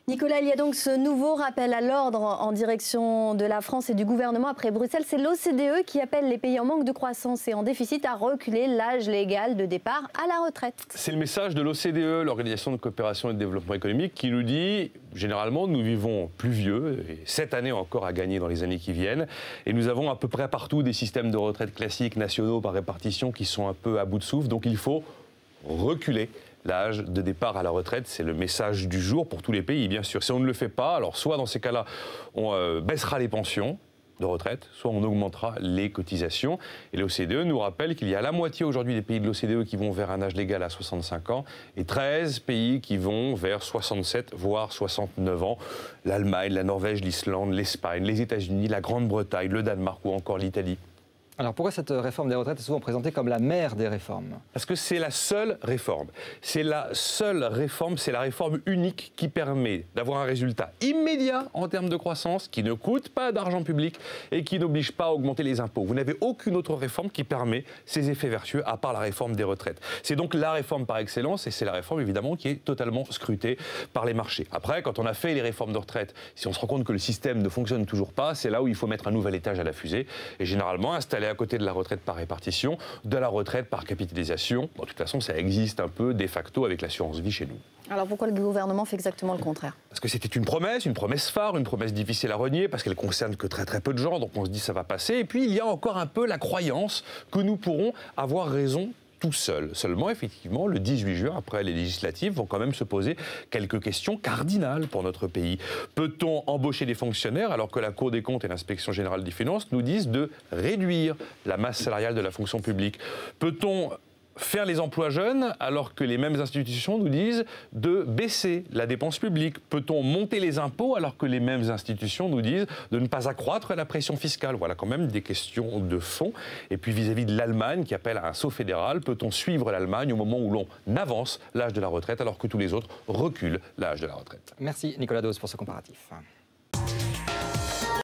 Nicolas, il y a donc ce nouveau rappel à l'ordre en direction de la France et du gouvernement après Bruxelles. C'est l'OCDE qui appelle les pays en manque de croissance et en déficit à reculer l'âge légal de départ à la retraite. C'est le message de l'OCDE, l'Organisation de coopération et de développement économique, qui nous dit, généralement, nous vivons plus vieux, et cette année encore à gagner dans les années qui viennent, et nous avons à peu près partout des systèmes de retraite classiques nationaux par répartition qui sont un peu à bout de souffle, donc il faut reculer l'âge de départ à la retraite. C'est le message du jour pour tous les pays, bien sûr. Si on ne le fait pas, alors soit dans ces cas-là, on baissera les pensions de retraite, soit on augmentera les cotisations. Et l'OCDE nous rappelle qu'il y a la moitié aujourd'hui des pays de l'OCDE qui vont vers un âge légal à 65 ans et 13 pays qui vont vers 67, voire 69 ans. L'Allemagne, la Norvège, l'Islande, l'Espagne, les États-Unis, la Grande-Bretagne, le Danemark ou encore l'Italie. Alors pourquoi cette réforme des retraites est souvent présentée comme la mère des réformes? Parce que c'est la seule réforme. C'est la seule réforme, c'est la réforme unique qui permet d'avoir un résultat immédiat en termes de croissance, qui ne coûte pas d'argent public et qui n'oblige pas à augmenter les impôts. Vous n'avez aucune autre réforme qui permet ces effets vertueux à part la réforme des retraites. C'est donc la réforme par excellence et c'est la réforme évidemment qui est totalement scrutée par les marchés. Après, quand on a fait les réformes de retraite, si on se rend compte que le système ne fonctionne toujours pas, c'est là où il faut mettre un nouvel étage à la fusée et généralement installer à côté de la retraite par répartition, de la retraite par capitalisation. Bon, de toute façon, ça existe un peu de facto avec l'assurance vie chez nous. Alors pourquoi le gouvernement fait exactement le contraire? Parce que c'était une promesse phare, une promesse difficile à renier, parce qu'elle concerne que très peu de gens, donc on se dit ça va passer. Et puis il y a encore un peu la croyance que nous pourrons avoir raison tout seul. Seulement, effectivement, le 18 juin, après les législatives, vont quand même se poser quelques questions cardinales pour notre pays. Peut-on embaucher des fonctionnaires alors que la Cour des comptes et l'Inspection générale des finances nous disent de réduire la masse salariale de la fonction publique? Peut-on faire les emplois jeunes alors que les mêmes institutions nous disent de baisser la dépense publique? Peut-on monter les impôts alors que les mêmes institutions nous disent de ne pas accroître la pression fiscale? Voilà quand même des questions de fond. Et puis vis-à-vis de l'Allemagne qui appelle à un saut fédéral, peut-on suivre l'Allemagne au moment où l'on avance l'âge de la retraite alors que tous les autres reculent l'âge de la retraite? Merci Nicolas Dose pour ce comparatif.